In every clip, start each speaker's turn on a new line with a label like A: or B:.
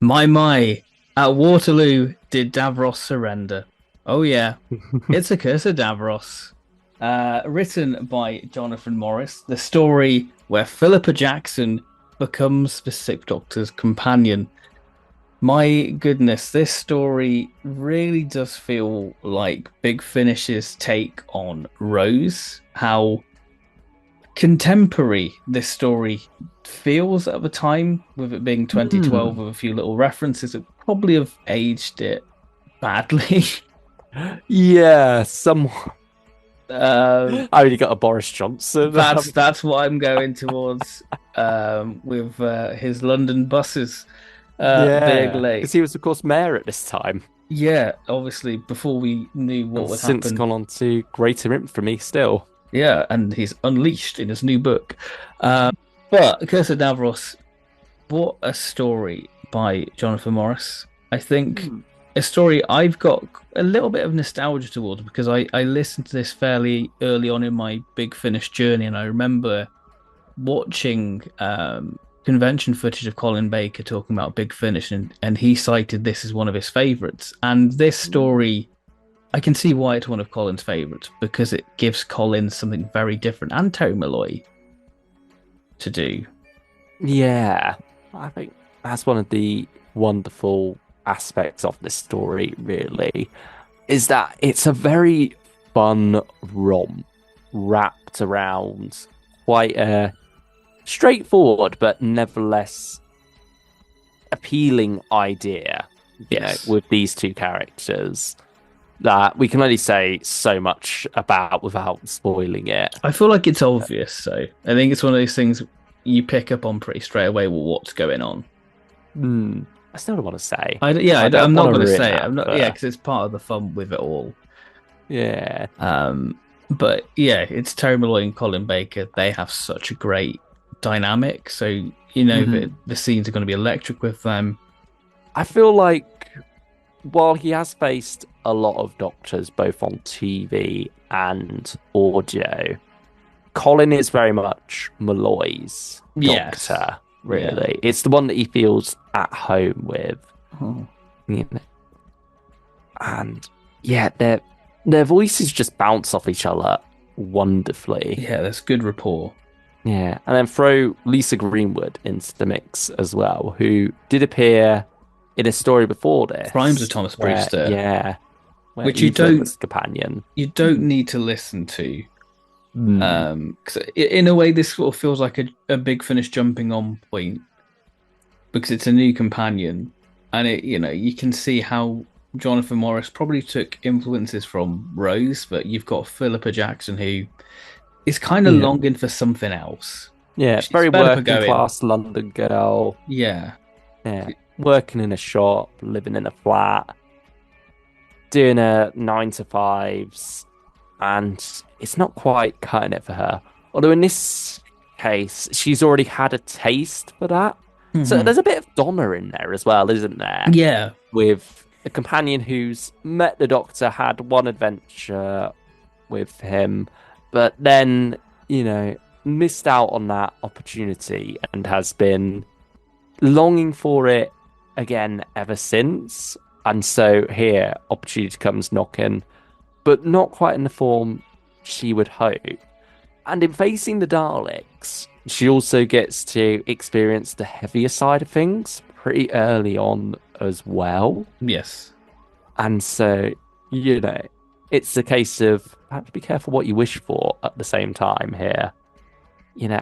A: My, at Waterloo did Davros surrender? Oh yeah, it's a Curse of Davros. Written by Jonathan Morris, the story where Philippa Jackson becomes the Sixth Doctor's companion. My goodness, this story really does feel like Big Finish's take on Rose. How contemporary this story feels at the time, with it being 2012
B: Hmm.
A: with a few little references. It probably have aged it badly.
B: Yeah, some.
A: uh,
B: I only got a Boris Johnson.
A: that's what I'm going towards with his London buses being
B: Yeah, because
A: late.
B: he was, of course, mayor at this time,
A: Yeah, obviously before we knew what
B: and
A: would
B: since
A: happen.
B: gone on to greater infamy. Still,
A: Yeah, and he's unleashed in his new book. But Curse of Davros, what a story by Jonathan Morris. I think
B: Hmm.
A: a story I've got a little bit of nostalgia towards because I listened to this fairly early on in my Big Finish journey, and I remember watching convention footage of Colin Baker talking about Big Finish, and he cited this as one of his favorites. And this story, I can see why it's one of Colin's favorites because it gives Colin something very different and Terry Malloy to do.
B: Yeah, I think that's one of the wonderful aspects of this story. Really, is that it's a very fun romp wrapped around quite a straightforward but nevertheless appealing idea,
A: Yes.
B: with these two characters that we can only say so much about without spoiling it.
A: I feel like it's obvious, so I think it's one of those things you pick up on pretty straight away. Well, what's going on?
B: Hmm. I still don't want to say.
A: Yeah,
B: I
A: I'm
B: don't
A: not
B: want to
A: going to
B: ruin
A: say it.
B: that,
A: I'm not, yeah,
B: but
A: because it's part of the fun with it all.
B: yeah.
A: But yeah, it's Terry Malloy and Colin Baker. They have such a great dynamic. So you know that
B: Mhm.
A: the scenes are going to be electric with them.
B: I feel like while he has faced a lot of doctors both on TV and audio, Colin is very much Malloy's
A: Yes.
B: doctor,
A: Yeah.
B: really. It's the one that he feels at home with.
A: Oh,
B: You know, and yeah, their voices just bounce off each other wonderfully.
A: yeah, there's good rapport.
B: Yeah, and then throw Lisa Greenwood into the mix as well, who did appear in a story before
A: Rhymes with
B: this,
A: Thomas
B: where
A: Brewster,
B: where
A: which
B: Eva was the companion.
A: you don't need to listen to.
B: Hmm.
A: 'Cause in a way, this sort of feels like a Big Finish jumping on point because it's a new companion, and you can see how Jonathan Morris probably took influences from Rose, but you've got Philippa Jackson who is kind of
B: Yeah,
A: longing for something else.
B: yeah,
A: She's
B: very
A: fed up of
B: working
A: going,
B: class London girl.
A: yeah,
B: Yeah, working in a shop, living in a flat, doing her 9 to 5s, and it's not quite cutting it for her. Although in this case, she's already had a taste for that. So
A: hmm
B: there's a bit of Donna in there as well, isn't there?
A: yeah,
B: With a companion who's met the Doctor, had one adventure with him, but then, missed out on that opportunity and has been longing for it again ever since. And so here, opportunity comes knocking, but not quite in the form she would hope. And in facing the Daleks, she also gets to experience the heavier side of things pretty early on as well.
A: yes.
B: And so, you know, it's a case of have to be careful what you wish for at the same time here.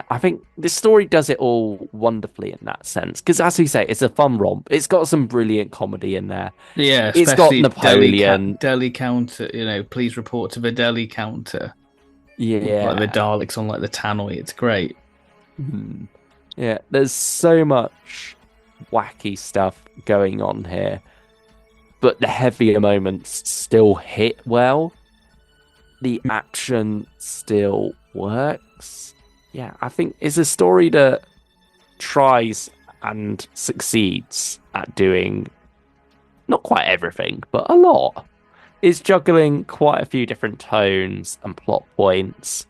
B: I think this story does it all wonderfully in that sense. Because as we say, it's a fun romp. It's got some brilliant comedy in there.
A: Yeah,
B: It's got
A: especially
B: Napoleon.
A: deli counter. Please report to the deli counter. Like the
B: Yeah.
A: Daleks on like the tannoy. It's great.
B: Mhm. Yeah. There's so much wacky stuff going on here, but the heavier moments still hit well. The action still works. Yeah, I think it's a story that tries and succeeds at doing not quite everything, but a lot. It's juggling quite a few different tones and plot points,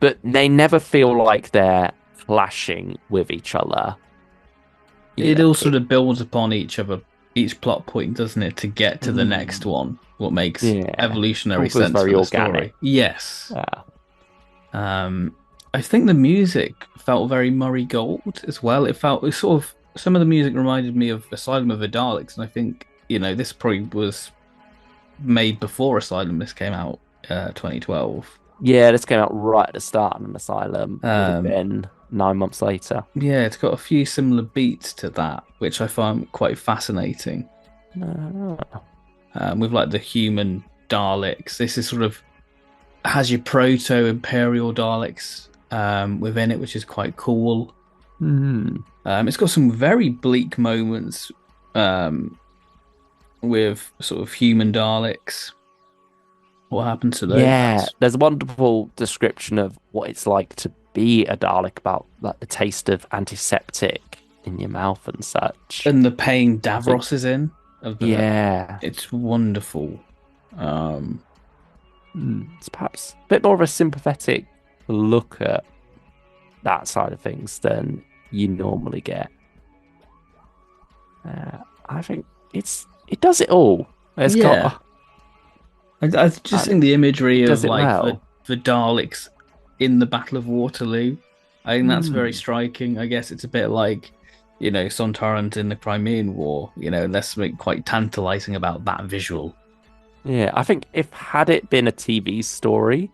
B: but they never feel like they're clashing with each other.
A: it
B: Yeah,
A: all sort of builds upon each other, each plot point, doesn't it, to get to the next
B: mm,
A: one? What makes
B: yeah,
A: evolutionary
B: all feels
A: sense for
B: very
A: the
B: organic.
A: story? Yes.
B: Yeah.
A: Um, I think the music felt very Murray Gold as well. It sort of some of the music reminded me of Asylum of the Daleks, and I think this probably was made before Asylum. This came out 2012.
B: Yeah, this came out right at the start, and Asylum would have
A: Um,
B: been 9 months later.
A: yeah, it's got a few similar beats to that, which I find quite fascinating.
B: Ah,
A: With like the human Daleks, this is sort of has your proto Imperial Daleks within it, which is quite cool.
B: hmm.
A: It's got some very bleak moments um, with sort of human Daleks. What happened to
B: Yeah,
A: those?
B: there's a wonderful description of what it's like to be a Dalek about like the taste of antiseptic in your mouth and such.
A: And the pain
B: I think,
A: Davros is in of the
B: yeah,
A: it's wonderful. Um,
B: it's perhaps a bit more of a sympathetic look at that side of things than you normally get. I think it does it all. It's
A: yeah,
B: got
A: I just
B: and
A: think the
B: it
A: imagery of
B: does it
A: like
B: well.
A: the Daleks in the Battle of Waterloo, I think that's very
B: Hmm.
A: striking. I guess it's a bit like, Sontarans in the Crimean War. There's something quite tantalizing about that visual.
B: Yeah, I think if had it been a TV story,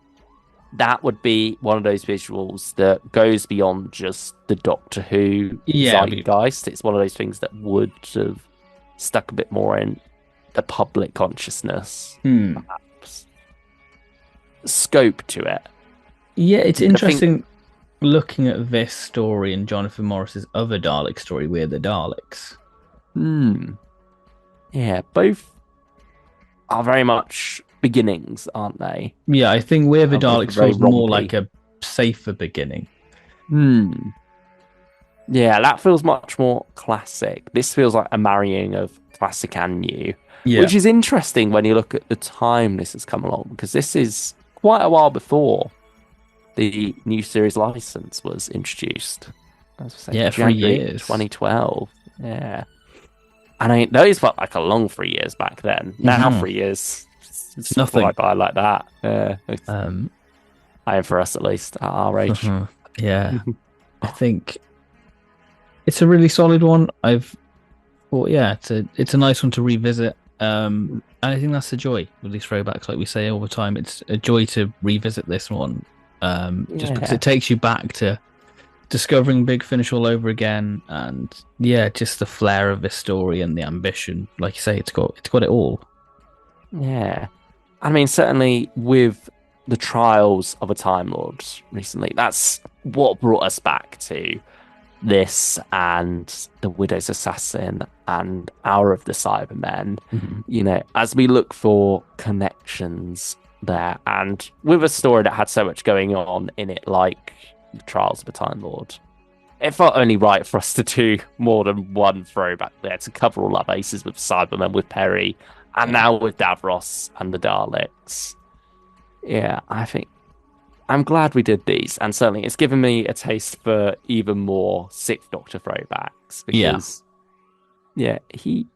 B: that would be one of those visuals that goes beyond just the Doctor Who
A: Yeah,
B: zeitgeist. It's one of those things that would have stuck a bit more in the public consciousness,
A: hmm.
B: perhaps. Scope to it.
A: Yeah, it's
B: I think,
A: interesting looking at this story and Jonathan Morris's other Dalek story, We're the Daleks.
B: hmm, yeah, both are very much beginnings, aren't they?
A: Yeah, I think We're the
B: Both are
A: Daleks
B: very
A: feels more like
B: rompy.
A: a safer beginning.
B: Hmm. Yeah, that feels much more classic. This feels like a marrying of classic and new,
A: Yeah.
B: which is interesting when you look at the time this has come along, because this is quite a while before the new series license was introduced. As I say,
A: Yeah, three
B: January
A: years.
B: 2012. Yeah. And I mean, those felt like a long 3 years back then. Now,
A: Hmm.
B: 3 years,
A: It's
B: it's fly
A: nothing.
B: by like that.
A: Um,
B: I am for us at least at our age.
A: yeah, I think it's a really solid one. Yeah, it's a nice one to revisit. And I think that's the joy with these throwbacks, like we say all the time. It's a joy to revisit this one, just because
B: Yeah.
A: it takes you back to discovering Big Finish all over again, and yeah, just the flair of this story and the ambition. Like you say, it's got it all.
B: Yeah. I mean, certainly with the trials of a Time Lord recently, that's what brought us back to this and the Widow's Assassin and Hour of the Cybermen.
A: Mhm.
B: As we look for connections there, and with a story that had so much going on in it, like the Trials of a Time Lord, it felt only right for us to do more than one throwback there to cover all our bases with Cybermen, with Perry, and
A: Yeah,
B: now with Davros and the Daleks. Yeah, I think I'm glad we did these, and certainly it's given me a taste for even more Sixth Doctor throwbacks
A: yeah,
B: because, yeah, he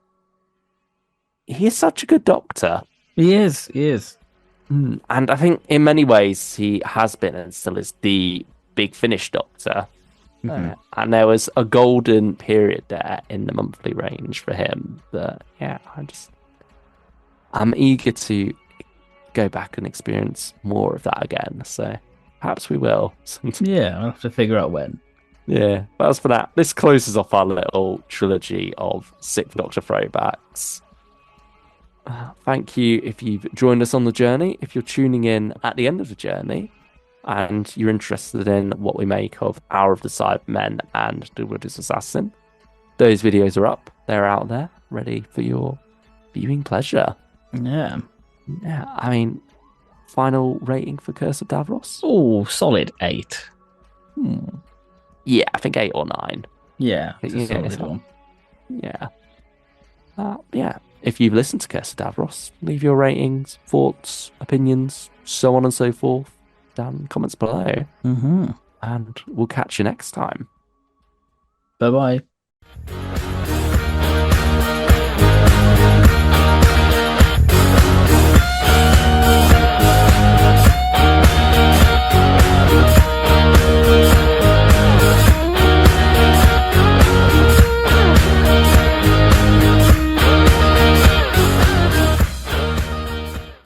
B: is such a good Doctor.
A: he is. He is.
B: And I think in many ways he has been and still is the Big Finish Doctor.
A: Mhm.
B: And there was a golden period there in the monthly range for him that, yeah, I'm eager to go back and experience more of that again. So perhaps we will.
A: Yeah, I'll have to figure out when.
B: Yeah, but as for that, this closes off our little trilogy of Sixth Doctor throwbacks. Thank you if you've joined us on the journey. If you're tuning in at the end of the journey and you're interested in what we make of Hour of the Cybermen and The Widow's Assassin, those videos are up. They're out there, ready for your viewing pleasure.
A: Yeah.
B: Yeah, I mean, final rating for Curse of Davros?
A: Oh, solid 8.
B: Hmm. Yeah, I think 8 or 9.
A: Yeah, it's a
B: Yeah,
A: solid one.
B: yeah. Yeah. If you've listened to Curse of Davros, leave your ratings, thoughts, opinions, so on and so forth down in the comments below.
A: Mm-hmm.
B: And we'll catch you next time.
A: Bye bye.